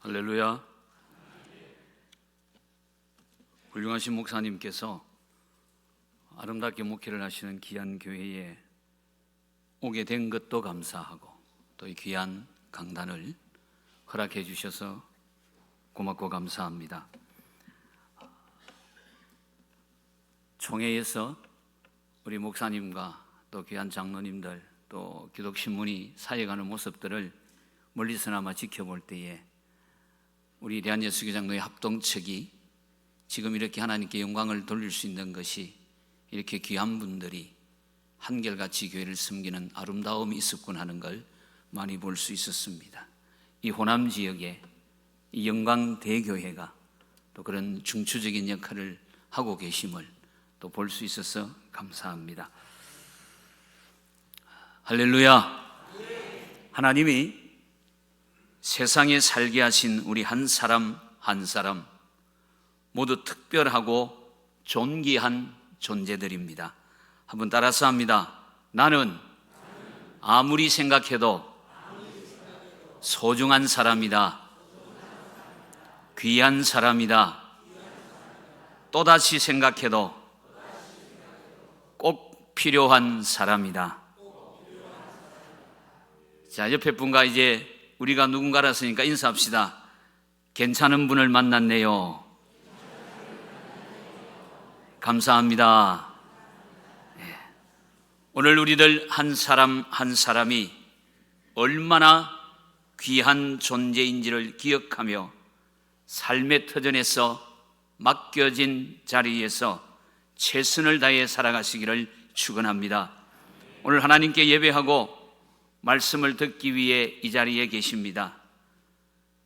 할렐루야. 훌륭하신 목사님께서 아름답게 목회를 하시는 귀한 교회에 오게 된 것도 감사하고 또 이 귀한 강단을 허락해 주셔서 고맙고 감사합니다. 총회에서 우리 목사님과 또 귀한 장로님들 또 기독신문이 사역하는 모습들을 멀리서나마 지켜볼 때에 우리 대한예수교장로회 합동측이 지금 이렇게 하나님께 영광을 돌릴 수 있는 것이 이렇게 귀한 분들이 한결같이 교회를 섬기는 아름다움이 있었군 하는 걸 많이 볼 수 있었습니다. 이 호남 지역에 이 영광대교회가 또 그런 중추적인 역할을 하고 계심을 또 볼 수 있어서 감사합니다. 할렐루야. 하나님이 세상에 살게 하신 우리 한 사람 한 사람 모두 특별하고 존귀한 존재들입니다. 한번 따라서 합니다. 나는 아무리 생각해도 소중한 사람이다. 귀한 사람이다. 또다시 생각해도 꼭 필요한 사람이다. 자, 옆에 분과 이제 우리가 누군가라서니까 인사합시다. 괜찮은 분을 만났네요. 감사합니다. 네. 오늘 우리들 한 사람 한 사람이 얼마나 귀한 존재인지를 기억하며 삶의 터전에서 맡겨진 자리에서 최선을 다해 살아가시기를 축원합니다. 오늘 하나님께 예배하고 말씀을 듣기 위해 이 자리에 계십니다.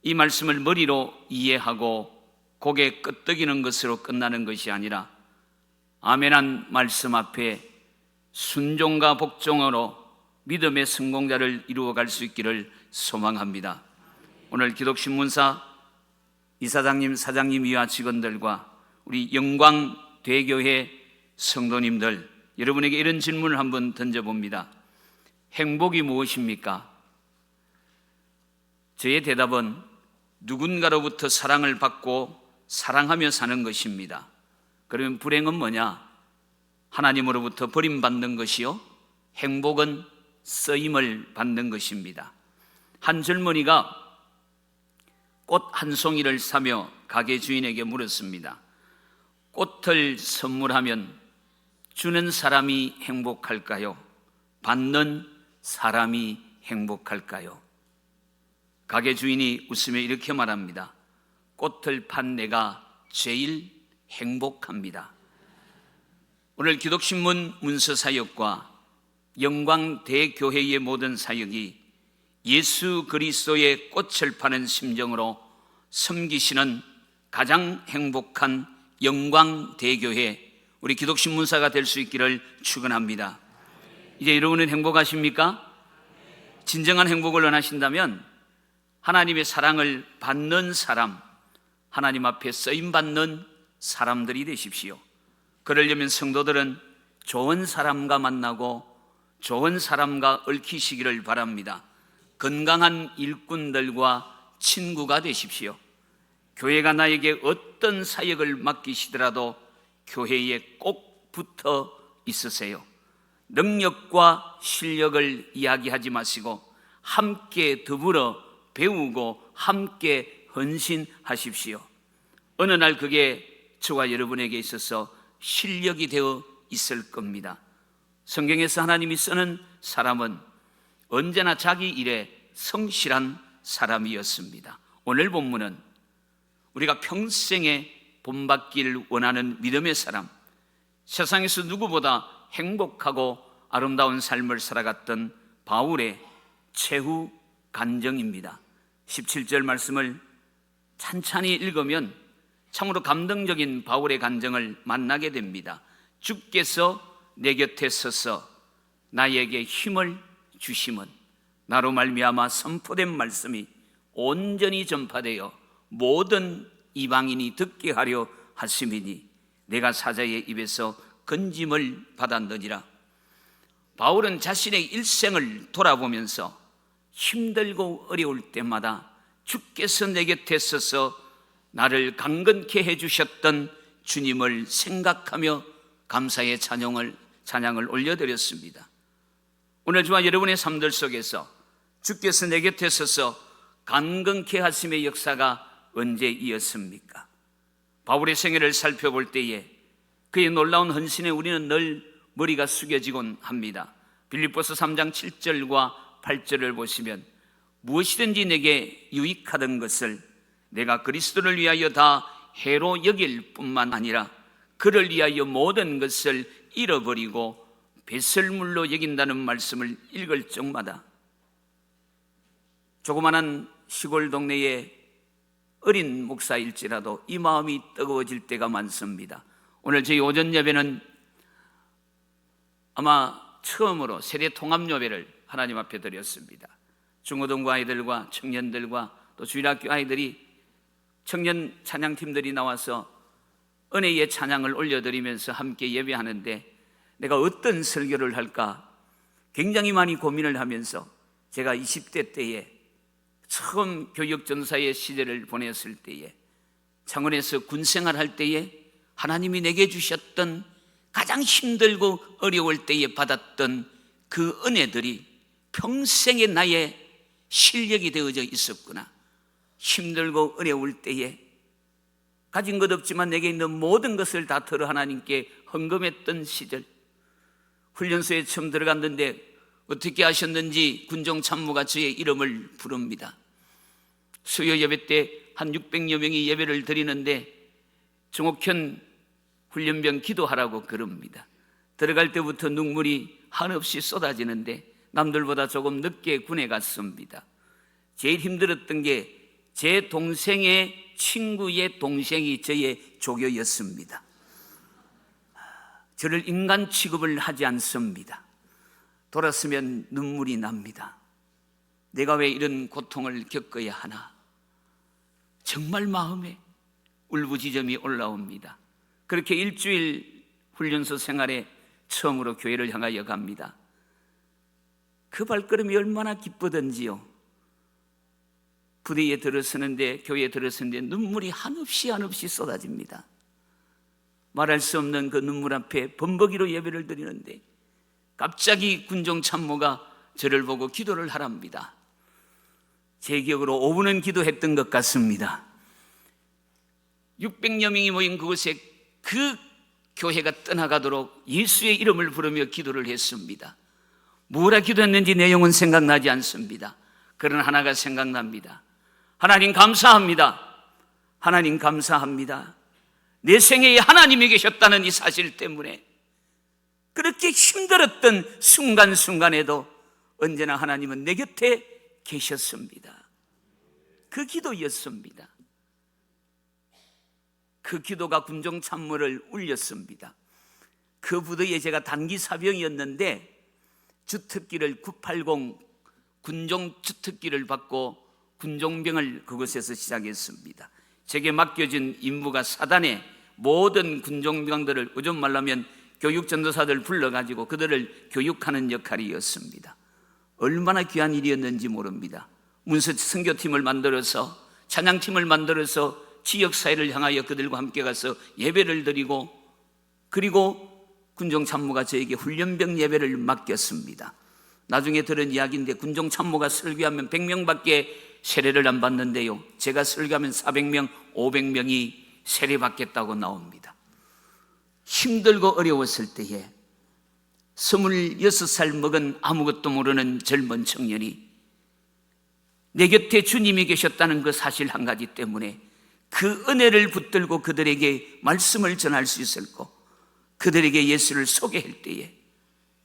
이 말씀을 머리로 이해하고 고개 끄덕이는 것으로 끝나는 것이 아니라 아멘한 말씀 앞에 순종과 복종으로 믿음의 성공자를 이루어갈 수 있기를 소망합니다. 오늘 기독신문사 이사장님, 사장님 이하 직원들과 우리 영광대교회 성도님들, 여러분에게 이런 질문을 한번 던져봅니다. 행복이 무엇입니까? 저의 대답은 누군가로부터 사랑을 받고 사랑하며 사는 것입니다. 그러면 불행은 뭐냐? 하나님으로부터 버림받는 것이요, 행복은 쓰임을 받는 것입니다. 한 젊은이가 꽃 한 송이를 사며 가게 주인에게 물었습니다. 꽃을 선물하면 주는 사람이 행복할까요? 받는 사람이 행복할까요? 가게 주인이 웃으며 이렇게 말합니다. 꽃을 판 내가 제일 행복합니다. 오늘 기독신문 문서 사역과 영광대교회의 모든 사역이 예수 그리스도의 꽃을 파는 심정으로 섬기시는 가장 행복한 영광대교회 우리 기독신문사가 될 수 있기를 축원합니다. 이제 여러분은 행복하십니까? 진정한 행복을 원하신다면 하나님의 사랑을 받는 사람, 하나님 앞에 쓰임받는 사람들이 되십시오. 그러려면 성도들은 좋은 사람과 만나고 좋은 사람과 얽히시기를 바랍니다. 건강한 일꾼들과 친구가 되십시오. 교회가 나에게 어떤 사역을 맡기시더라도 교회에 꼭 붙어 있으세요. 능력과 실력을 이야기하지 마시고 함께 더불어 배우고 함께 헌신하십시오. 어느 날 그게 저와 여러분에게 있어서 실력이 되어 있을 겁니다. 성경에서 하나님이 쓰는 사람은 언제나 자기 일에 성실한 사람이었습니다. 오늘 본문은 우리가 평생에 본받기를 원하는 믿음의 사람, 세상에서 누구보다 행복하고 아름다운 삶을 살아갔던 바울의 최후 간증입니다. 17절 말씀을 찬찬히 읽으면 참으로 감동적인 바울의 간증을 만나게 됩니다. 주께서 내 곁에 서서 나에게 힘을 주심은 나로 말미암아 선포된 말씀이 온전히 전파되어 모든 이방인이 듣게 하려 하심이니 내가 사자의 입에서 건짐을 받았느니라. 바울은 자신의 일생을 돌아보면서 힘들고 어려울 때마다 주께서 내 곁에 서서 나를 강건케 해주셨던 주님을 생각하며 감사의 찬양을 올려드렸습니다. 오늘 저와 여러분의 삶들 속에서 주께서 내 곁에 서서 강건케 하심의 역사가 언제 이었습니까? 바울의 생애를 살펴볼 때에 그의 놀라운 헌신에 우리는 늘 머리가 숙여지곤 합니다. 빌립보서 3장 7절과 8절을 보시면 무엇이든지 내게 유익하던 것을 내가 그리스도를 위하여 다 해로 여길 뿐만 아니라 그를 위하여 모든 것을 잃어버리고 배설물로 여긴다는 말씀을 읽을 적마다 조그마한 시골 동네의 어린 목사일지라도 이 마음이 뜨거워질 때가 많습니다. 오늘 저희 오전 예배는 아마 처음으로 세대 통합 예배를 하나님 앞에 드렸습니다. 중고등부 아이들과 청년들과 또 주일학교 아이들이 청년 찬양팀들이 나와서 은혜의 찬양을 올려드리면서 함께 예배하는데 내가 어떤 설교를 할까 굉장히 많이 고민을 하면서 제가 20대 때에 처음 교육전사의 시절을 보냈을 때에 창원에서 군생활할 때에 하나님이 내게 주셨던 가장 힘들고 어려울 때에 받았던 그 은혜들이 평생의 나의 실력이 되어져 있었구나. 힘들고 어려울 때에 가진 것 없지만 내게 있는 모든 것을 다 털어 하나님께 헌금했던 시절, 훈련소에 처음 들어갔는데 어떻게 하셨는지 군종 참모가 저의 이름을 부릅니다. 수요 예배 때 한 600여 명이 예배를 드리는데 정옥현 훈련병 기도하라고 그럽니다. 들어갈 때부터 눈물이 한없이 쏟아지는데 남들보다 조금 늦게 군에 갔습니다. 제일 힘들었던 게 제 동생의 친구의 동생이 저의 조교였습니다. 저를 인간 취급을 하지 않습니다. 돌았으면 눈물이 납니다. 내가 왜 이런 고통을 겪어야 하나? 정말 마음에 울부짖음이 올라옵니다. 그렇게 일주일 훈련소 생활에 처음으로 교회를 향하여 갑니다. 그 발걸음이 얼마나 기쁘던지요. 부대에 들어서는데, 교회에 들어서는데 눈물이 한없이 쏟아집니다. 말할 수 없는 그 눈물 앞에 범벅이로 예배를 드리는데 갑자기 군종 참모가 저를 보고 기도를 하랍니다. 제 기억으로 5분은 기도했던 것 같습니다. 600여 명이 모인 그곳에 그 교회가 떠나가도록 예수의 이름을 부르며 기도를 했습니다. 뭐라 기도했는지 내용은 생각나지 않습니다. 그러나 하나가 생각납니다. 하나님 감사합니다. 하나님 감사합니다. 내 생애에 하나님이 계셨다는 이 사실 때문에 그렇게 힘들었던 순간순간에도 언제나 하나님은 내 곁에 계셨습니다. 그 기도였습니다. 그 기도가 군종 참모를 울렸습니다. 그 부대에 제가 단기 사병이었는데 주특기를 980 군종 주특기를 받고 군종병을 그곳에서 시작했습니다. 제게 맡겨진 임무가 사단의 모든 군종병들을 요즘 말하면 교육전도사들 불러가지고 그들을 교육하는 역할이었습니다. 얼마나 귀한 일이었는지 모릅니다. 문서 선교팀을 만들어서 찬양팀을 만들어서 지역사회를 향하여 그들과 함께 가서 예배를 드리고 그리고 군종참모가 저에게 훈련병 예배를 맡겼습니다. 나중에 들은 이야기인데 군종참모가 설교하면 100명밖에 세례를 안 받는데요, 제가 설교하면 400명, 500명이 세례받겠다고 나옵니다. 힘들고 어려웠을 때에 26살 먹은 아무것도 모르는 젊은 청년이 내 곁에 주님이 계셨다는 그 사실 한 가지 때문에 그 은혜를 붙들고 그들에게 말씀을 전할 수 있었고 그들에게 예수를 소개할 때에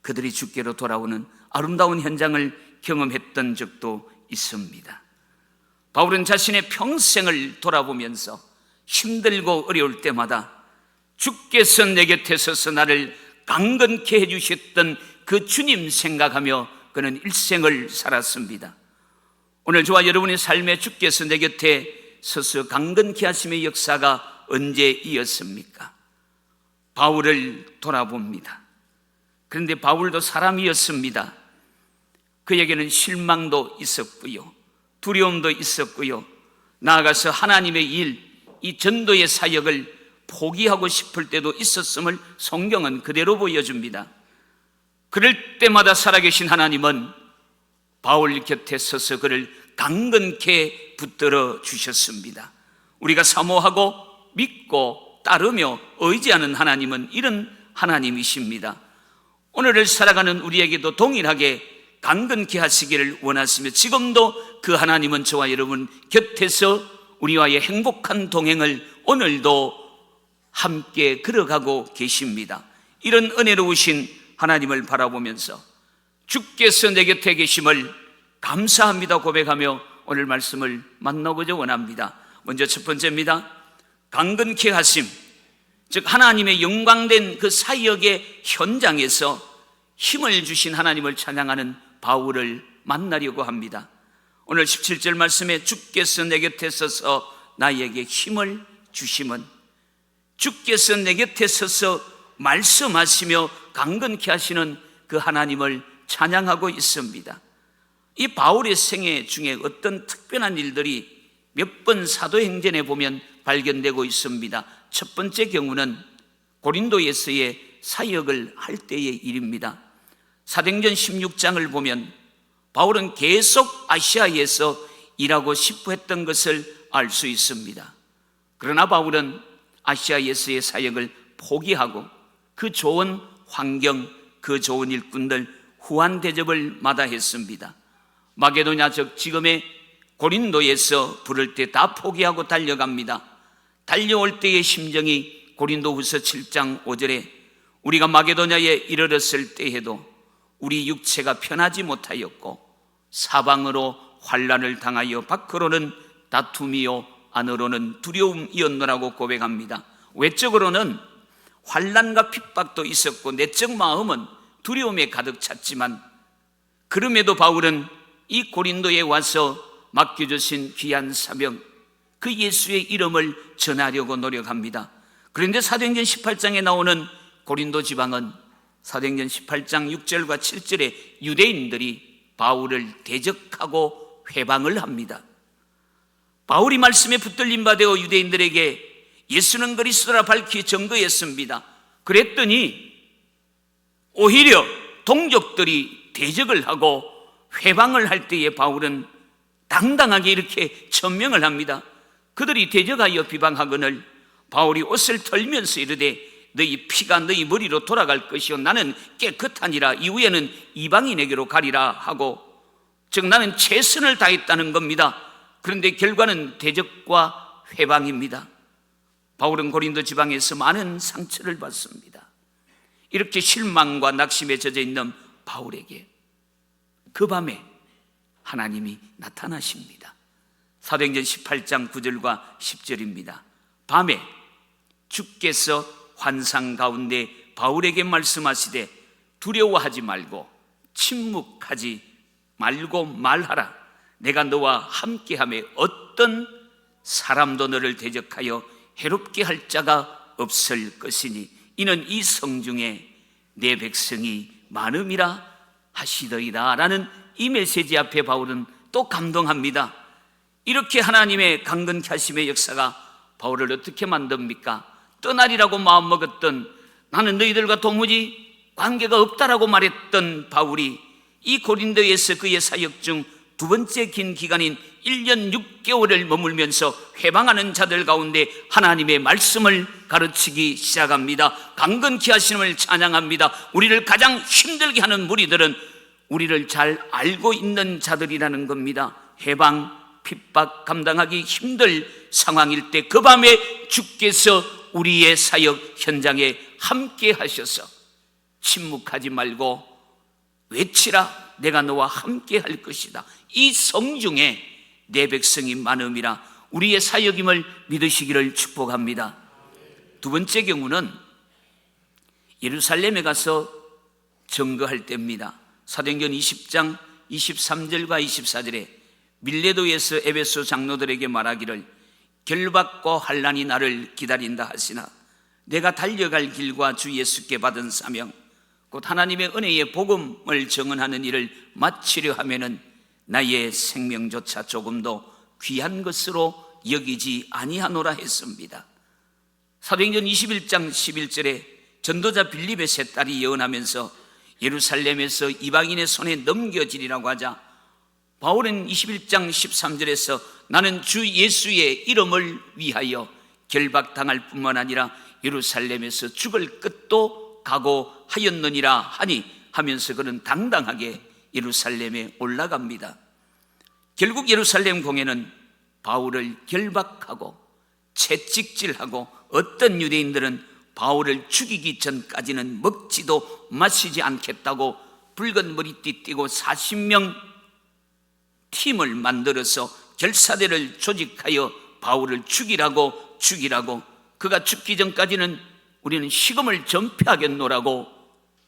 그들이 주께로 돌아오는 아름다운 현장을 경험했던 적도 있습니다. 바울은 자신의 평생을 돌아보면서 힘들고 어려울 때마다 주께서 내 곁에 서서 나를 강건케 해주셨던 그 주님 생각하며 그는 일생을 살았습니다. 오늘 저와 여러분의 삶에 주께서 내 곁에 서서 강건케 하심의 역사가 언제 이었습니까? 바울을 돌아봅니다. 그런데 바울도 사람이었습니다. 그에게는 실망도 있었고요, 두려움도 있었고요, 나아가서 하나님의 일, 이 전도의 사역을 포기하고 싶을 때도 있었음을 성경은 그대로 보여줍니다. 그럴 때마다 살아계신 하나님은 바울 곁에 서서 그를 강건케 붙들어 주셨습니다. 우리가 사모하고 믿고 따르며 의지하는 하나님은 이런 하나님이십니다. 오늘을 살아가는 우리에게도 동일하게 강건케 하시기를 원하시며, 지금도 그 하나님은 저와 여러분 곁에서 우리와의 행복한 동행을 오늘도 함께 걸어가고 계십니다. 이런 은혜로우신 하나님을 바라보면서 주께서 내 곁에 계심을 감사합니다 고백하며 오늘 말씀을 만나보자 원합니다. 먼저 첫 번째입니다. 강건케 하심, 즉 하나님의 영광된 그 사역의 현장에서 힘을 주신 하나님을 찬양하는 바울을 만나려고 합니다. 오늘 17절 말씀에 주께서 내 곁에 서서 나에게 힘을 주심은, 주께서 내 곁에 서서 말씀하시며 강건케 하시는 그 하나님을 찬양하고 있습니다. 이 바울의 생애 중에 어떤 특별한 일들이 몇 번 사도행전에 보면 발견되고 있습니다. 첫 번째 경우는 고린도에서의 사역을 할 때의 일입니다. 사도행전 16장을 보면 바울은 계속 아시아에서 일하고 싶어 했던 것을 알 수 있습니다. 그러나 바울은 아시아에서의 사역을 포기하고 그 좋은 환경, 그 좋은 일꾼들 후한 대접을 마다했습니다. 마게도냐, 즉 지금의 고린도에서 부를 때 다 포기하고 달려갑니다. 달려올 때의 심정이 고린도후서 7장 5절에 우리가 마게도냐에 이르렀을 때에도 우리 육체가 편하지 못하였고 사방으로 환난을 당하여 밖으로는 다툼이요 안으로는 두려움이었노라고 고백합니다. 외적으로는 환난과 핍박도 있었고 내적 마음은 두려움에 가득 찼지만, 그럼에도 바울은 이 고린도에 와서 맡겨주신 귀한 사명, 그 예수의 이름을 전하려고 노력합니다. 그런데 사도행전 18장에 나오는 고린도 지방은 사도행전 18장 6절과 7절에 유대인들이 바울을 대적하고 회방을 합니다. 바울이 말씀에 붙들림 바 되어 유대인들에게 예수는 그리스도라 밝히 증거했습니다. 그랬더니 오히려 동족들이 대적을 하고 회방을 할 때에 바울은 당당하게 이렇게 천명을 합니다. 그들이 대적하여 비방하거늘 바울이 옷을 털면서 이르되 너희 피가 너희 머리로 돌아갈 것이요 나는 깨끗하니라, 이후에는 이방인에게로 가리라 하고, 즉 나는 최선을 다했다는 겁니다. 그런데 결과는 대적과 회방입니다. 바울은 고린도 지방에서 많은 상처를 받습니다. 이렇게 실망과 낙심에 젖어 있는 바울에게 그 밤에 하나님이 나타나십니다. 사도행전 18장 9절과 10절입니다. 밤에 주께서 환상 가운데 바울에게 말씀하시되 두려워하지 말고 침묵하지 말고 말하라. 내가 너와 함께하며 어떤 사람도 너를 대적하여 해롭게 할 자가 없을 것이니 이는 이 성중에 내 백성이 많음이라 하시더이다 라는 이 메시지 앞에 바울은 또 감동합니다. 이렇게 하나님의 강건케 하심의 역사가 바울을 어떻게 만듭니까? 떠나리라고 마음먹었던, 나는 너희들과 도무지 관계가 없다라고 말했던 바울이 이 고린도에서 그의 사역 중 두 번째 긴 기간인 1년 6개월을 머물면서 회방하는 자들 가운데 하나님의 말씀을 가르치기 시작합니다. 강건케 하심을 찬양합니다. 우리를 가장 힘들게 하는 무리들은 우리를 잘 알고 있는 자들이라는 겁니다. 해방, 핍박 감당하기 힘들 상황일 때 그 밤에 주께서 우리의 사역 현장에 함께 하셔서 침묵하지 말고 외치라. 내가 너와 함께 할 것이다. 이 성중에 내 백성이 많음이라. 우리의 사역임을 믿으시기를 축복합니다. 두 번째 경우는 예루살렘에 가서 증거할 때입니다. 사도행전 20장 23절과 24절에 밀레도에서 에베소 장로들에게 말하기를 결박과 환난이 나를 기다린다 하시나 내가 달려갈 길과 주 예수께 받은 사명 곧 하나님의 은혜의 복음을 증언하는 일을 마치려 하면은 나의 생명조차 조금도 귀한 것으로 여기지 아니하노라 했습니다. 사도행전 21장 11절에 전도자 빌립의 세 딸이 예언하면서 예루살렘에서 이방인의 손에 넘겨지리라고 하자 바울은 21장 13절에서 나는 주 예수의 이름을 위하여 결박당할 뿐만 아니라 예루살렘에서 죽을 끝도 각오하였느니라 하니 하면서 그는 당당하게 예루살렘에 올라갑니다. 결국 예루살렘 공회는 바울을 결박하고 채찍질하고 어떤 유대인들은 바울을 죽이기 전까지는 먹지도 마시지 않겠다고 붉은 머리띠 띠고 40명 팀을 만들어서 결사대를 조직하여 바울을 죽이라고 그가 죽기 전까지는 우리는 식음을 전폐하겠노라고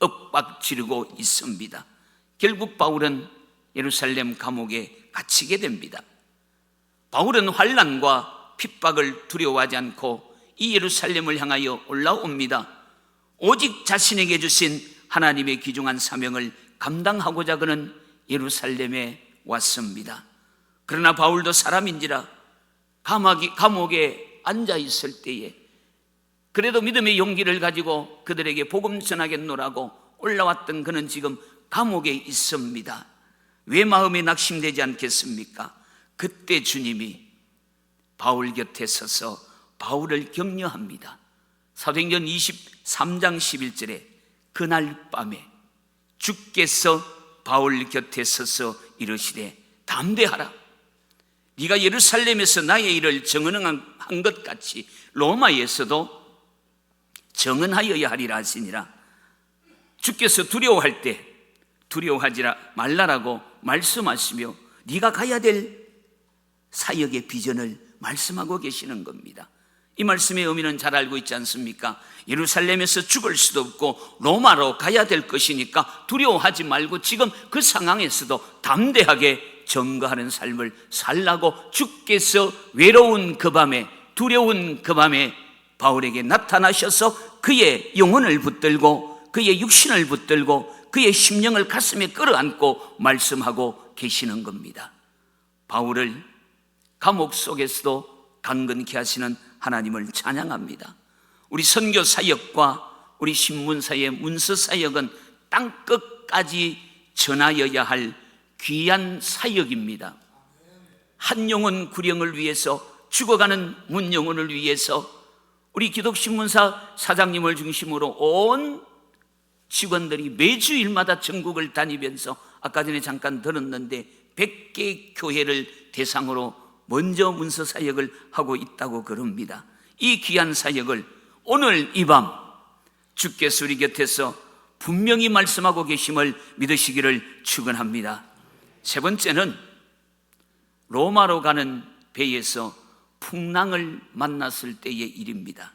윽박지르고 있습니다. 결국 바울은 예루살렘 감옥에 갇히게 됩니다. 바울은 환난과 핍박을 두려워하지 않고 이 예루살렘을 향하여 올라옵니다. 오직 자신에게 주신 하나님의 귀중한 사명을 감당하고자 그는 예루살렘에 왔습니다. 그러나 바울도 사람인지라 감옥에 앉아 있을 때에 그래도 믿음의 용기를 가지고 그들에게 복음 전하겠노라고 올라왔던 그는 지금 감옥에 있습니다. 왜 마음이 낙심되지 않겠습니까? 그때 주님이 바울 곁에 서서 바울을 격려합니다. 사도행전 23장 11절에 그날 밤에 주께서 바울 곁에 서서 이르시되 담대하라. 네가 예루살렘에서 나의 일을 증언한 것 같이 로마에서도 증언하여야 하리라 하시니라. 주께서 두려워할 때 두려워하지 말라라고 말씀하시며 네가 가야 될 사역의 비전을 말씀하고 계시는 겁니다. 이 말씀의 의미는 잘 알고 있지 않습니까? 예루살렘에서 죽을 수도 없고 로마로 가야 될 것이니까 두려워하지 말고 지금 그 상황에서도 담대하게 전거하는 삶을 살라고 주께서 외로운 그 밤에 두려운 그 밤에 바울에게 나타나셔서 그의 영혼을 붙들고 그의 육신을 붙들고 그의 심령을 가슴에 끌어안고 말씀하고 계시는 겁니다. 바울을 감옥 속에서도 강건케 하시는 하나님을 찬양합니다. 우리 선교 사역과 우리 신문 사역, 문서 사역은 땅끝까지 전하여야 할 귀한 사역입니다. 한 영혼 구령을 위해서 죽어가는 문 영혼을 위해서 우리 기독신문사 사장님을 중심으로 온 직원들이 매주일마다 전국을 다니면서 아까 전에 잠깐 들었는데 100개 교회를 대상으로 먼저 문서 사역을 하고 있다고 그럽니다. 이 귀한 사역을 오늘 이 밤 주께서 우리 곁에서 분명히 말씀하고 계심을 믿으시기를 축원합니다. 세 번째는 로마로 가는 배에서 풍랑을 만났을 때의 일입니다.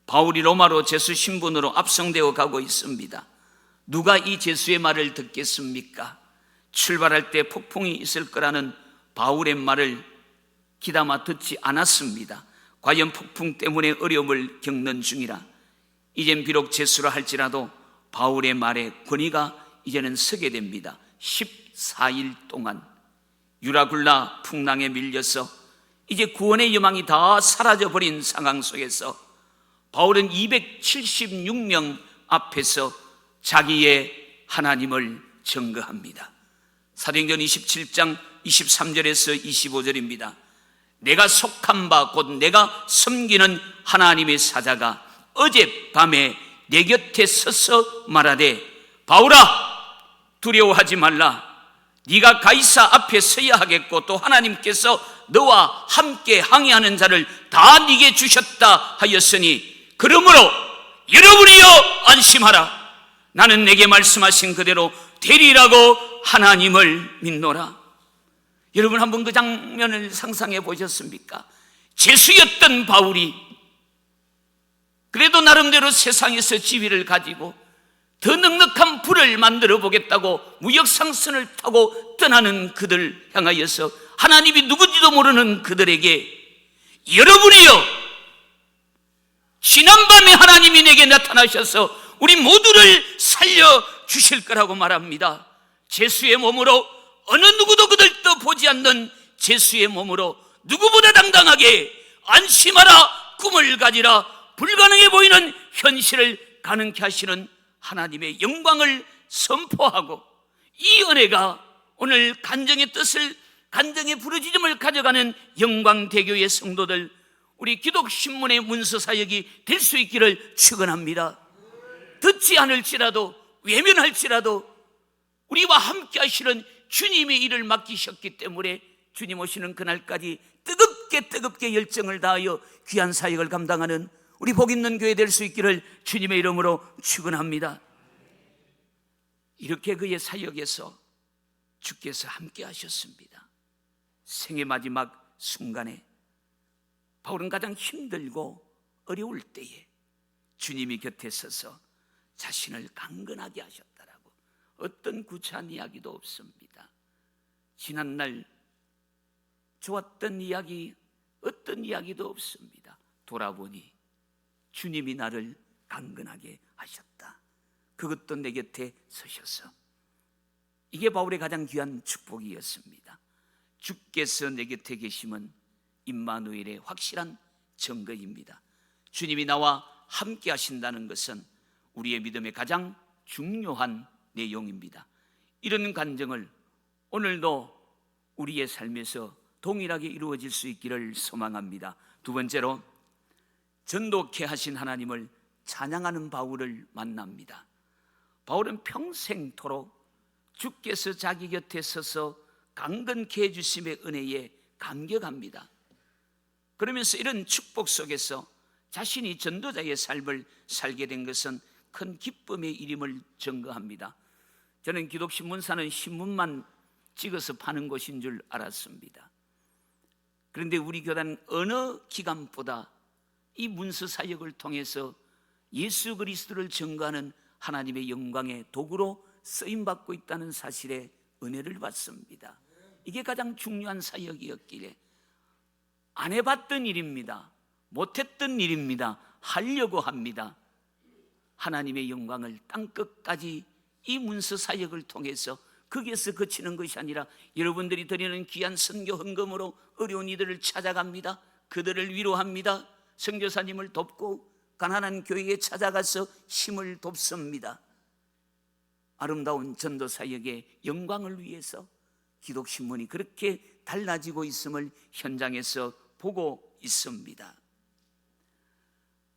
바울이 로마로 제수 신분으로 압송되어 가고 있습니다. 누가 이 제수의 말을 듣겠습니까? 출발할 때 폭풍이 있을 거라는 바울의 말을 귀담아 듣지 않았습니다. 과연 폭풍 때문에 어려움을 겪는 중이라 이젠 비록 제수라 할지라도 바울의 말에 권위가 이제는 서게 됩니다. 14일 동안 유라굴라 풍랑에 밀려서 이제 구원의 여망이 다 사라져버린 상황 속에서 바울은 276명 앞에서 자기의 하나님을 증거합니다. 사도행전 27장 23절에서 25절입니다. 내가 속한 바 곧 내가 섬기는 하나님의 사자가 어젯밤에 내 곁에 서서 말하되 바울아 두려워하지 말라. 네가 가이사 앞에 서야 하겠고 또 하나님께서 너와 함께 항해하는 자를 다 네게 주셨다 하였으니 그러므로 여러분이여 안심하라. 나는 내게 말씀하신 그대로 되리라고 하나님을 믿노라. 여러분 한번 그 장면을 상상해 보셨습니까? 제수였던 바울이 그래도 나름대로 세상에서 지위를 가지고 더 넉넉한 부를 만들어 보겠다고 무역상선을 타고 떠나는 그들 향하여서 하나님이 누군지도 모르는 그들에게 여러분이요 지난밤에 하나님이 내게 나타나셔서 우리 모두를 살려주실 거라고 말합니다. 제수의 몸으로 어느 누구도 그들도 보지 않는 제수의 몸으로 누구보다 당당하게 안심하라, 꿈을 가지라, 불가능해 보이는 현실을 가능케 하시는 하나님의 영광을 선포하고, 이 은혜가 오늘 간정의 뜻을, 간정의 부르짖음을 가져가는 영광대교의 성도들, 우리 기독신문의 문서사역이 될 수 있기를 축원합니다. 듣지 않을지라도, 외면할지라도 우리와 함께 하시는 주님의 일을 맡기셨기 때문에 주님 오시는 그날까지 뜨겁게 열정을 다하여 귀한 사역을 감당하는 우리 복 있는 교회 될 수 있기를 주님의 이름으로 축원합니다. 이렇게 그의 사역에서 주께서 함께 하셨습니다. 생의 마지막 순간에 바울은 가장 힘들고 어려울 때에 주님이 곁에 서서 자신을 강건하게 하셨다라고, 어떤 구체한 이야기도 없습니다. 지난날 좋았던 이야기, 어떤 이야기도 없습니다. 돌아보니 주님이 나를 강건하게 하셨다. 그것도 내 곁에 서셔서. 이게 바울의 가장 귀한 축복이었습니다. 주께서 내 곁에 계심은 임마누엘의 확실한 증거입니다. 주님이 나와 함께 하신다는 것은 우리의 믿음의 가장 중요한 내용입니다. 이런 간증을 오늘도 우리의 삶에서 동일하게 이루어질 수 있기를 소망합니다. 두 번째로, 전도케 하신 하나님을 찬양하는 바울을 만납니다. 바울은 평생토록 주께서 자기 곁에 서서 강건케 해주심의 은혜에 감격합니다. 그러면서 이런 축복 속에서 자신이 전도자의 삶을 살게 된 것은 큰 기쁨의 일임을 증거합니다. 저는 기독신문사는 신문만 찍어서 파는 곳인 줄 알았습니다. 그런데 우리 교단은 어느 기관보다 이 문서 사역을 통해서 예수 그리스도를 증거하는 하나님의 영광의 도구로 쓰임받고 있다는 사실에 은혜를 받습니다. 이게 가장 중요한 사역이었기에 안 해봤던 일입니다. 못했던 일입니다. 하려고 합니다. 하나님의 영광을 땅끝까지 이 문서 사역을 통해서 거기에서 그치는 것이 아니라 여러분들이 드리는 귀한 선교 헌금으로 어려운 이들을 찾아갑니다. 그들을 위로합니다. 선교사님을 돕고 가난한 교회에 찾아가서 힘을 돕습니다. 아름다운 전도 사역의 영광을 위해서 기독신문이 그렇게 달라지고 있음을 현장에서 보고 있습니다.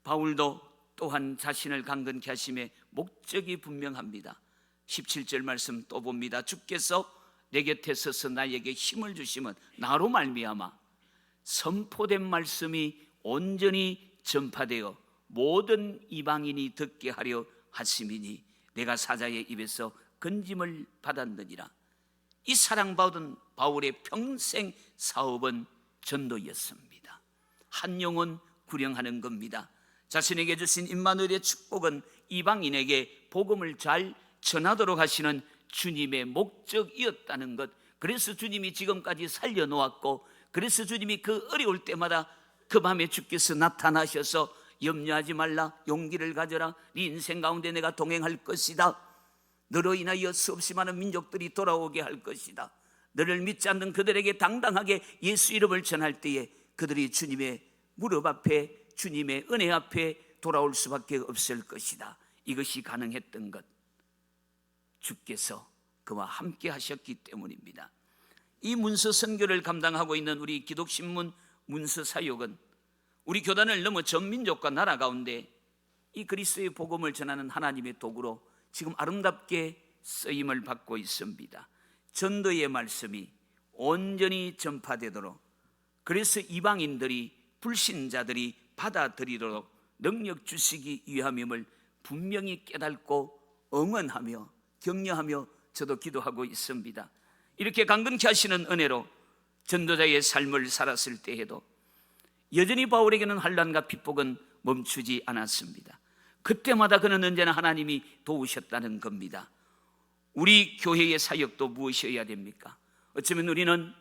바울도 또한 자신을 강건케 하심의 목적이 분명합니다. 17절 말씀 또 봅니다. 주께서 내 곁에 서서 나에게 힘을 주심은 나로 말미암아 선포된 말씀이 온전히 전파되어 모든 이방인이 듣게 하려 하심이니 내가 사자의 입에서 건짐을 받았느니라. 이 사랑받은 바울의 평생 사업은 전도였습니다. 한 영혼 구령하는 겁니다. 자신에게 주신 임마누엘의 축복은 이방인에게 복음을 잘 전하도록 하시는 주님의 목적이었다는 것. 그래서 주님이 지금까지 살려놓았고, 그래서 주님이 그 어려울 때마다 그 밤에 주께서 나타나셔서 염려하지 말라, 용기를 가져라, 네 인생 가운데 내가 동행할 것이다. 너로 인하여 수없이 많은 민족들이 돌아오게 할 것이다. 너를 믿지 않는 그들에게 당당하게 예수 이름을 전할 때에 그들이 주님의 무릎 앞에, 주님의 은혜 앞에 돌아올 수밖에 없을 것이다. 이것이 가능했던 것, 주께서 그와 함께 하셨기 때문입니다. 이 문서 선교를 감당하고 있는 우리 기독신문 문서 사역은 우리 교단을 넘어 전 민족과 나라 가운데 이 그리스도의 복음을 전하는 하나님의 도구로 지금 아름답게 쓰임을 받고 있습니다. 전도의 말씀이 온전히 전파되도록, 그래서 이방인들이, 불신자들이 받아들이도록 능력 주시기 위함임을 분명히 깨닫고 응원하며 격려하며 저도 기도하고 있습니다. 이렇게 강건케 하시는 은혜로 전도자의 삶을 살았을 때에도 여전히 바울에게는 환난과 핍박은 멈추지 않았습니다. 그때마다 그는 언제나 하나님이 도우셨다는 겁니다. 우리 교회의 사역도 무엇이어야 됩니까? 어쩌면 우리는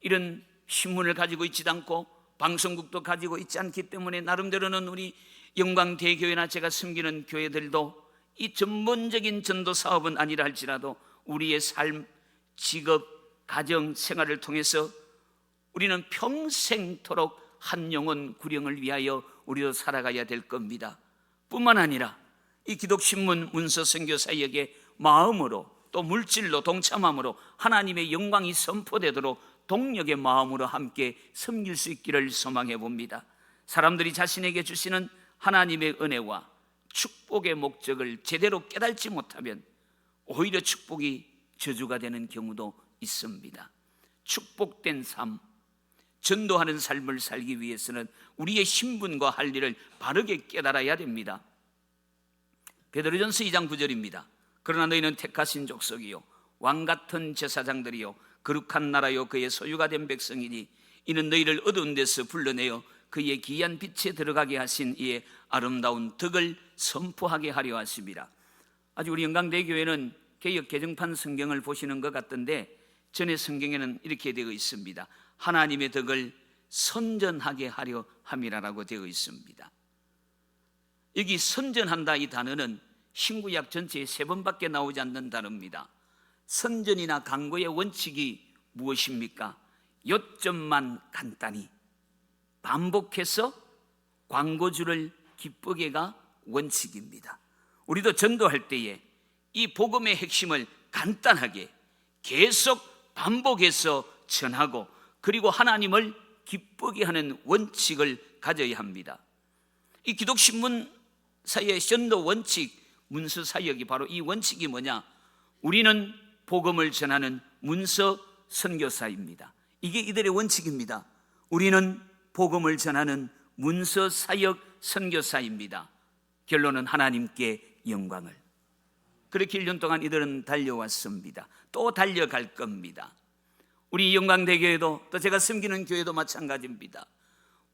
이런 신문을 가지고 있지도 않고 방송국도 가지고 있지 않기 때문에 나름대로는 우리 영광대교회나 제가 섬기는 교회들도 이 전문적인 전도 사업은 아니라 할지라도 우리의 삶, 직업, 가정, 생활을 통해서 우리는 평생토록 한 영혼 구령을 위하여 우리도 살아가야 될 겁니다. 뿐만 아니라 이 기독신문 문서 선교사역의 마음으로 또 물질로 동참함으로 하나님의 영광이 선포되도록 동력의 마음으로 함께 섬길 수 있기를 소망해 봅니다. 사람들이 자신에게 주시는 하나님의 은혜와 축복의 목적을 제대로 깨닫지 못하면 오히려 축복이 저주가 되는 경우도 있습니다. 축복된 삶, 전도하는 삶을 살기 위해서는 우리의 신분과 할 일을 바르게 깨달아야 됩니다. 베드로전서 2장 9절입니다. 그러나 너희는 택하신 족속이요 왕같은 제사장들이요 거룩한 나라요 그의 소유가 된 백성이니 이는 너희를 어두운 데서 불러내어 그의 기이한 빛에 들어가게 하신 이의 아름다운 덕을 선포하게 하려 하심이라. 아주 우리 영광대교회는 개역 개정판 성경을 보시는 것 같던데 전에 성경에는 이렇게 되어 있습니다. 하나님의 덕을 선전하게 하려 함이라라고 되어 있습니다. 여기 선전한다 이 단어는 신구약 전체에 3번밖에 나오지 않는 단어입니다. 선전이나 강구의 원칙이 무엇입니까? 요점만 간단히 반복해서 광고주를 기쁘게가 원칙입니다. 우리도 전도할 때에 이 복음의 핵심을 간단하게 계속 반복해서 전하고 그리고 하나님을 기쁘게 하는 원칙을 가져야 합니다. 이 기독신문 사이의 전도 원칙, 문서 사역이 바로 이 원칙이 뭐냐? 우리는 복음을 전하는 문서 선교사입니다. 이게 이들의 원칙입니다. 우리는 복음을 전하는 문서 사역 선교사입니다. 결론은 하나님께 영광을. 그렇게 1년 동안 이들은 달려왔습니다. 또 달려갈 겁니다. 우리 영광대교회도 또 제가 섬기는 교회도 마찬가지입니다.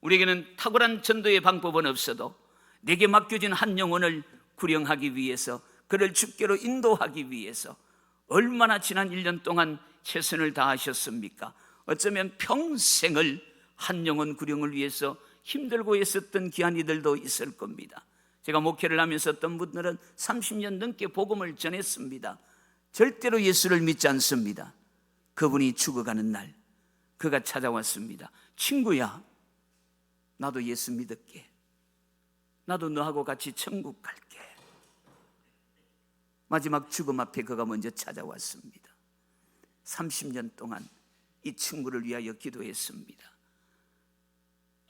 우리에게는 탁월한 전도의 방법은 없어도 내게 맡겨진 한 영혼을 구령하기 위해서 그를 주께로 인도하기 위해서 얼마나 지난 1년 동안 최선을 다하셨습니까? 어쩌면 평생을 한 영혼 구령을 위해서 힘들고 애썼던 귀한 이들도 있을 겁니다. 제가 목회를 하면서 어떤 분들은 30년 넘게 복음을 전했습니다. 절대로 예수를 믿지 않습니다. 그분이 죽어가는 날 그가 찾아왔습니다. 친구야, 나도 예수 믿을게. 나도 너하고 같이 천국 갈게. 마지막 죽음 앞에 그가 먼저 찾아왔습니다. 30년 동안 이 친구를 위하여 기도했습니다.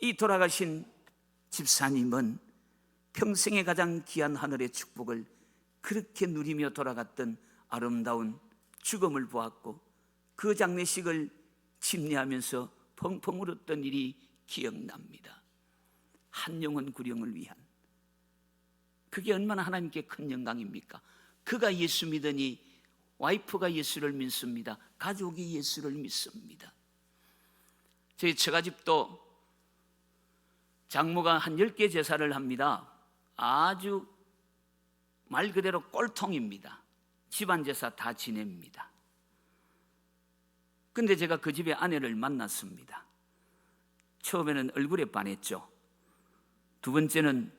이 돌아가신 집사님은 평생에 가장 귀한 하늘의 축복을 그렇게 누리며 돌아갔던 아름다운 죽음을 보았고 그 장례식을 침례하면서 펑펑 울었던 일이 기억납니다. 한 영혼 구령을 위한, 그게 얼마나 하나님께 큰 영광입니까? 그가 예수 믿으니 와이프가 예수를 믿습니다. 가족이 예수를 믿습니다. 저희 처가집도 장모가 한 10개 제사를 합니다. 아주 말 그대로 꼴통입니다. 집안 제사 다 지냅니다. 근데 제가 그 집의 아내를 만났습니다. 처음에는 얼굴에 반했죠. 두 번째는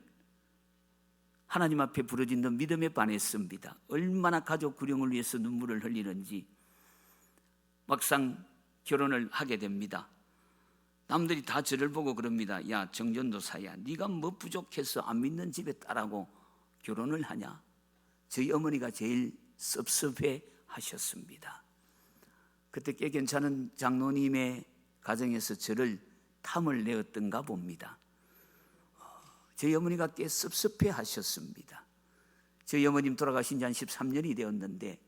하나님 앞에 부러진 믿음에 반했습니다. 얼마나 가족 구령을 위해서 눈물을 흘리는지. 막상 결혼을 하게 됩니다. 남들이 다 저를 보고 그럽니다. 야, 정전도사야, 네가 뭐 부족해서 안 믿는 집에 딸하고 결혼을 하냐? 저희 어머니가 제일 섭섭해 하셨습니다. 그때 꽤 괜찮은 장로님의 가정에서 저를 탐을 내었던가 봅니다. 저희 어머니가 꽤 섭섭해 하셨습니다. 저희 어머님 돌아가신 지 한 13년이 되었는데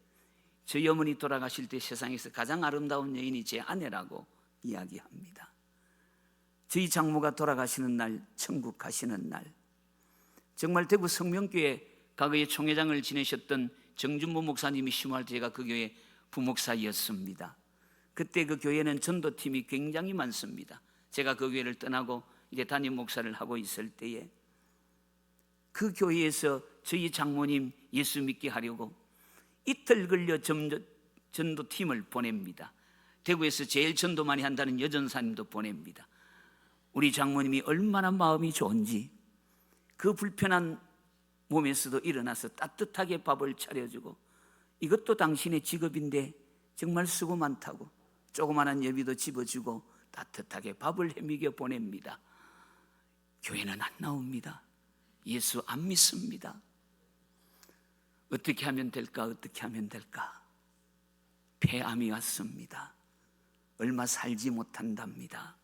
저희 어머니 돌아가실 때 세상에서 가장 아름다운 여인이 제 아내라고 이야기합니다. 저희 장모가 돌아가시는 날, 천국 가시는 날, 정말 대구 성명교회 과거에 총회장을 지내셨던 정준모 목사님이 심할 때 제가 그 교회 부목사였습니다. 그때 그 교회는 전도팀이 굉장히 많습니다. 제가 그 교회를 떠나고 이제 담임 목사를 하고 있을 때에 그 교회에서 저희 장모님 예수 믿게 하려고 이틀 걸려 전도팀을 보냅니다. 대구에서 제일 전도 많이 한다는 여전사님도 보냅니다. 우리 장모님이 얼마나 마음이 좋은지 그 불편한 몸에서도 일어나서 따뜻하게 밥을 차려주고, 이것도 당신의 직업인데 정말 수고 많다고 조그마한 예비도 집어주고 따뜻하게 밥을 해먹여 보냅니다. 교회는 안 나옵니다. 예수 안 믿습니다. 어떻게 하면 될까? 어떻게 하면 될까? 폐암이 왔습니다. 얼마 살지 못한답니다.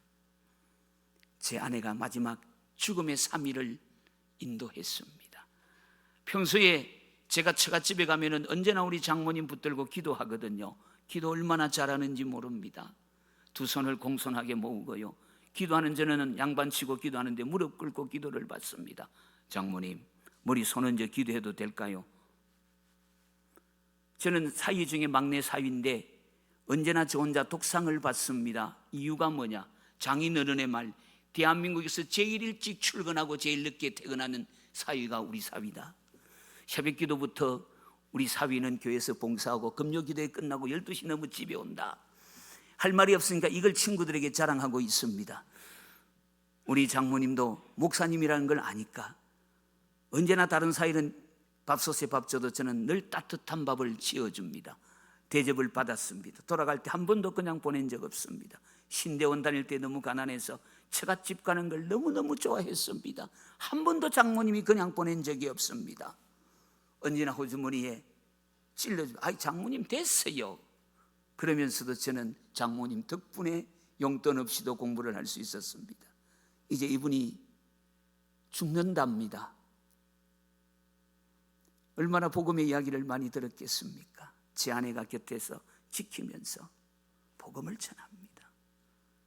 제 아내가 마지막 죽음의 3일을 인도했습니다. 평소에 제가 처갓집에 가면은 언제나 우리 장모님 붙들고 기도하거든요. 기도 얼마나 잘하는지 모릅니다. 두 손을 공손하게 모으고요. 기도하는 저는 양반치고 기도하는데 무릎 꿇고 기도를 받습니다. 장모님, 머리 손 얹어 기도해도 될까요? 저는 사위 중에 막내 사위인데 언제나 저 혼자 독상을 받습니다. 이유가 뭐냐? 장인어른의 말, 대한민국에서 제일 일찍 출근하고 제일 늦게 퇴근하는 사위가 우리 사위다. 새벽기도부터 우리 사위는 교회에서 봉사하고 금요기도에 끝나고 12시 넘어 집에 온다. 할 말이 없으니까 이걸 친구들에게 자랑하고 있습니다. 우리 장모님도 목사님이라는 걸 아니까 언제나 다른 사위는 밥솥에 밥 줘도 저는 늘 따뜻한 밥을 지어줍니다. 대접을 받았습니다. 돌아갈 때 한 번도 그냥 보낸 적 없습니다. 신대원 다닐 때 너무 가난해서 처갓집 가는 걸 너무너무 좋아했습니다. 한 번도 장모님이 그냥 보낸 적이 없습니다. 언제나 호주머니에 찔러주고 아이 장모님 됐어요. 그러면서도 저는 장모님 덕분에 용돈 없이도 공부를 할 수 있었습니다. 이제 이분이 죽는답니다. 얼마나 복음의 이야기를 많이 들었겠습니까? 제 아내가 곁에서 지키면서 복음을 전합니다.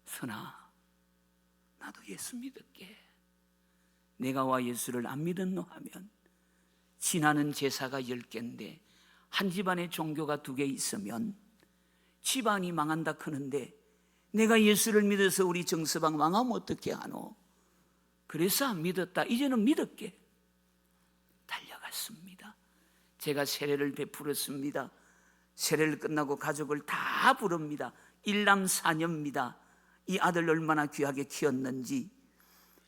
선아, 나도 예수 믿을게. 내가 와 예수를 안 믿었노 하면 지나는 제사가 10개인데 한 집안에 종교가 2개 있으면 집안이 망한다 크는데 내가 예수를 믿어서 우리 정서방 망하면 어떻게 하노? 그래서 안 믿었다. 이제는 믿을게. 달려갔습니다. 제가 세례를 베풀었습니다. 세례를 끝나고 가족을 다 부릅니다. 1남 4녀입니다. 이 아들 얼마나 귀하게 키웠는지.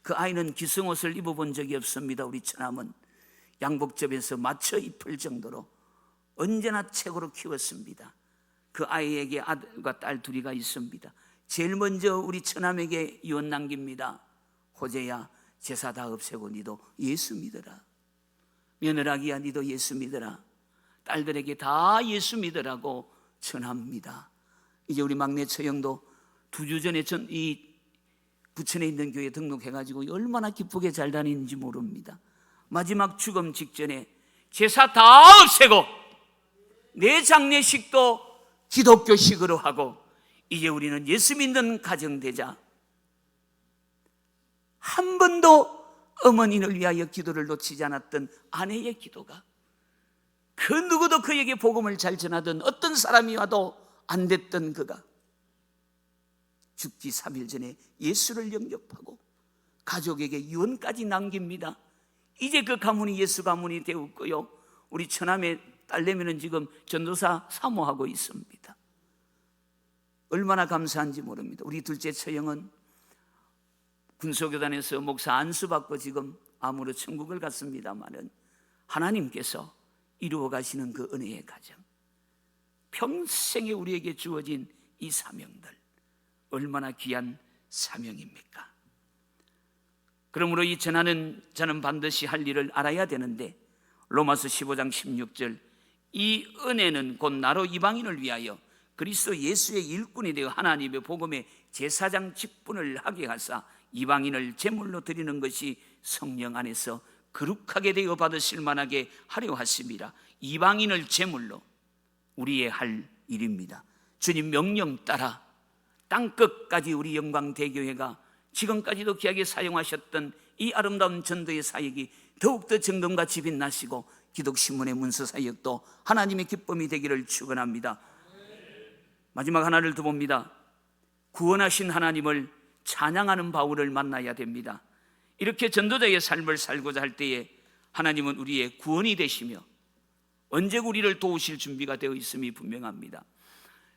그 아이는 기성옷을 입어본 적이 없습니다. 우리 처남은 양복점에서 맞춰 입을 정도로 언제나 최고로 키웠습니다. 그 아이에게 아들과 딸 2이가 있습니다. 제일 먼저 우리 처남에게 유언 남깁니다. 호재야, 제사 다 없애고 니도 예수 믿어라. 며느라기야, 니도 예수 믿어라. 딸들에게 다 예수 믿으라고 전합니다. 이제 우리 막내 처형도 2주 전에 이 부천에 있는 교회에 등록해가지고 얼마나 기쁘게 잘 다니는지 모릅니다. 마지막 죽음 직전에 제사 다 없애고 내 장례식도 기독교식으로 하고 이제 우리는 예수 믿는 가정 되자. 한 번도 어머니를 위하여 기도를 놓치지 않았던 아내의 기도가, 그 누구도 그에게 복음을 잘 전하던 어떤 사람이 와도 안 됐던 그가 죽기 3일 전에 예수를 영접하고 가족에게 유언까지 남깁니다. 이제 그 가문이 예수 가문이 되었고요. 우리 처남의 딸내미는 지금 전도사 사모하고 있습니다. 얼마나 감사한지 모릅니다. 우리 둘째 처형은 군소교단에서 목사 안수받고 지금 암으로 천국을 갔습니다마는 하나님께서 이루어 가시는 그 은혜의 가정, 평생에 우리에게 주어진 이 사명들 얼마나 귀한 사명입니까? 그러므로 이 저는 반드시 할 일을 알아야 되는데 로마서 15장 16절 이 은혜는 곧 나로 이방인을 위하여 그리스도 예수의 일꾼이 되어 하나님의 복음의 제사장 직분을 하게 하사 이방인을 제물로 드리는 것이 성령 안에서 거룩하게 되어 받으실 만하게 하려 하심이라. 이방인을 제물로 우리의 할 일입니다. 주님 명령 따라 땅끝까지 우리 영광대교회가 지금까지도 귀하게 사용하셨던 이 아름다운 전도의 사역이 더욱더 정금같이 빛나시고 기독신문의 문서 사역도 하나님의 기쁨이 되기를 축원합니다. 마지막 하나를 더 봅니다. 구원하신 하나님을 찬양하는 바울을 만나야 됩니다. 이렇게 전도자의 삶을 살고자 할 때에 하나님은 우리의 구원이 되시며 언제 우리를 도우실 준비가 되어 있음이 분명합니다.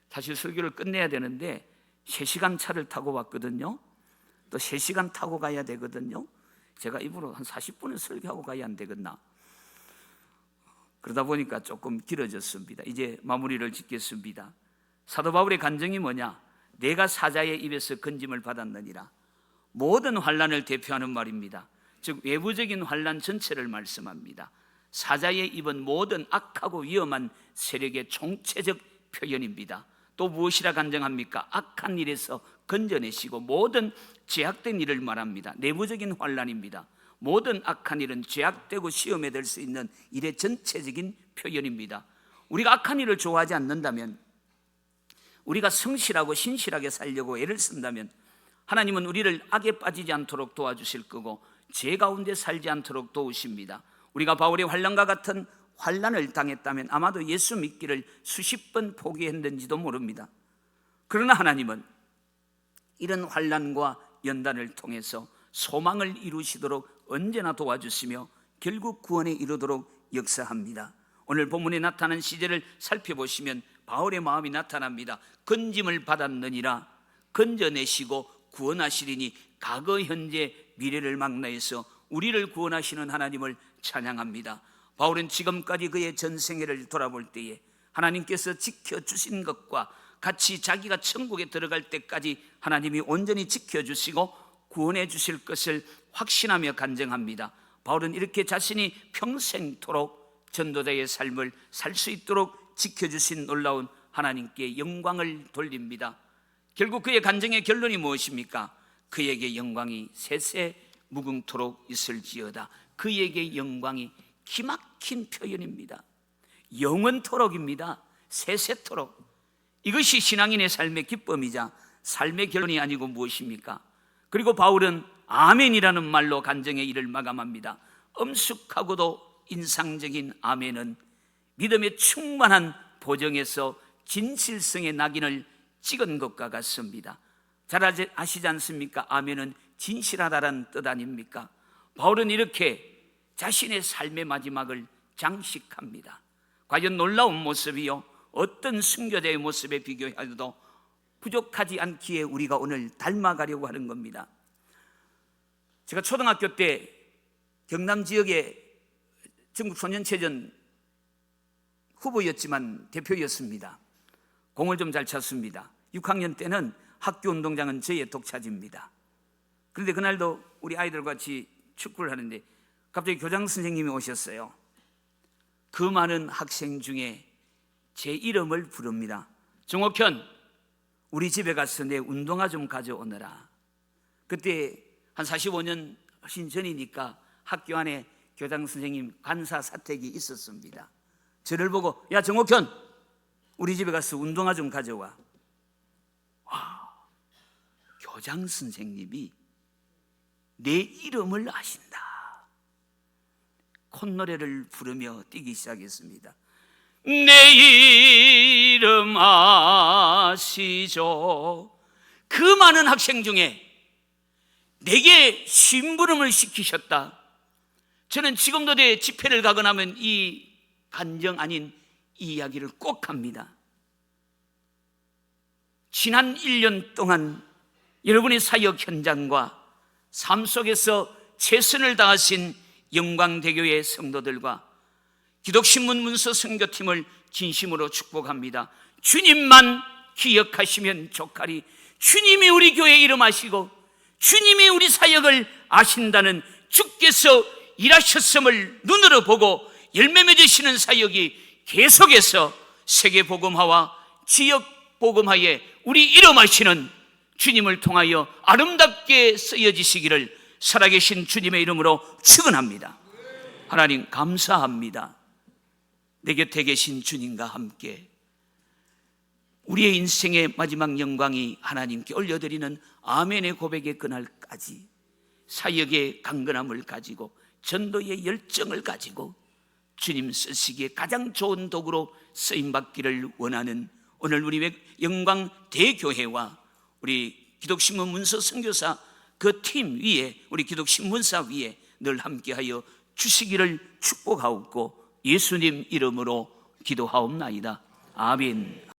사실 설교를 끝내야 되는데 3시간 차를 타고 왔거든요. 또 3시간 타고 가야 되거든요. 제가 입으로 한 40분을 설교하고 가야 안 되겠나. 그러다 보니까 조금 길어졌습니다. 이제 마무리를 짓겠습니다. 사도 바울의 간증이 뭐냐? 내가 사자의 입에서 건짐을 받았느니라. 모든 환난을 대표하는 말입니다. 즉 외부적인 환난 전체를 말씀합니다. 사자의 입은 모든 악하고 위험한 세력의 총체적 표현입니다. 또 무엇이라 간증합니까? 악한 일에서 건져내시고 모든 죄악된 일을 말합니다. 내부적인 환난입니다. 모든 악한 일은 죄악되고 시험에 들 수 있는 일의 전체적인 표현입니다. 우리가 악한 일을 좋아하지 않는다면, 우리가 성실하고 신실하게 살려고 애를 쓴다면 하나님은 우리를 악에 빠지지 않도록 도와주실 거고 죄 가운데 살지 않도록 도우십니다. 우리가 바울의 환난과 같은 환난을 당했다면 아마도 예수 믿기를 수십 번 포기했는지도 모릅니다. 그러나 하나님은 이런 환난과 연단을 통해서 소망을 이루시도록 언제나 도와주시며 결국 구원에 이르도록 역사합니다. 오늘 본문에 나타난 시제를 살펴보시면 바울의 마음이 나타납니다. 건짐을 받았느니라. 건져내시고 구원하시리니 과거 현재 미래를 망라해서 우리를 구원하시는 하나님을 찬양합니다. 바울은 지금까지 그의 전생애를 돌아볼 때에 하나님께서 지켜주신 것과 같이 자기가 천국에 들어갈 때까지 하나님이 온전히 지켜주시고 구원해 주실 것을 확신하며 간증합니다. 바울은 이렇게 자신이 평생토록 전도자의 삶을 살 수 있도록 지켜주신 놀라운 하나님께 영광을 돌립니다. 결국 그의 간증의 결론이 무엇입니까? 그에게 영광이 세세 무궁토록 있을지어다. 그에게 영광이 기막힌 표현입니다. 영원토록입니다. 세세토록. 이것이 신앙인의 삶의 기쁨이자 삶의 결론이 아니고 무엇입니까? 그리고 바울은 아멘이라는 말로 간증의 일을 마감합니다. 엄숙하고도 인상적인 아멘은 믿음의 충만한 보정에서 진실성의 낙인을 찍은 것과 같습니다. 잘 아시지 않습니까? 아멘은 진실하다라는 뜻 아닙니까? 바울은 이렇게 자신의 삶의 마지막을 장식합니다. 과연 놀라운 모습이요, 어떤 순교자의 모습에 비교해도 부족하지 않기에 우리가 오늘 닮아가려고 하는 겁니다. 제가 초등학교 때 경남 지역의 전국 소년체전 후보였지만 대표였습니다. 공을 좀 잘 찼습니다. 6학년 때는 학교 운동장은 저의 독차지입니다. 그런데 그날도 우리 아이들과 같이 축구를 하는데 갑자기 교장 선생님이 오셨어요. 그 많은 학생 중에 제 이름을 부릅니다. 정옥현, 우리 집에 가서 내 운동화 좀 가져오너라. 그때 한 45년 훨씬 전이니까 학교 안에 교장 선생님 관사 사택이 있었습니다. 저를 보고, 야 정옥현, 우리 집에 가서 운동화 좀 가져와. 와, 교장 선생님이 내 이름을 아신다. 콧노래를 부르며 뛰기 시작했습니다. 내 이름 아시죠? 그 많은 학생 중에 내게 심부름을 시키셨다. 저는 지금도 내 집회를 가거나 하면 이 간정 아닌 이 이야기를 꼭 합니다. 지난 1년 동안 여러분의 사역 현장과 삶 속에서 최선을 다하신 영광대교의 성도들과 기독신문 문서 선교팀을 진심으로 축복합니다. 주님만 기억하시면 좋가리. 주님이 우리 교회 이름 아시고 주님이 우리 사역을 아신다는 주께서 일하셨음을 눈으로 보고 열매 맺으시는 사역이 계속해서 세계 복음화와 지역 복음화에 우리 이름 아시는 주님을 통하여 아름답게 쓰여지시기를 살아계신 주님의 이름으로 축원합니다. 하나님 감사합니다. 내 곁에 계신 주님과 함께 우리의 인생의 마지막 영광이 하나님께 올려드리는 아멘의 고백의 그날까지 사역의 강건함을 가지고 전도의 열정을 가지고 주님 쓰시기에 가장 좋은 도구로 쓰임받기를 원하는 오늘 우리 영광 대교회와 우리 기독신문 문서 선교사 그 팀 위에, 우리 기독신문사 위에 늘 함께하여 주시기를 축복하옵고 예수님 이름으로 기도하옵나이다. 아멘.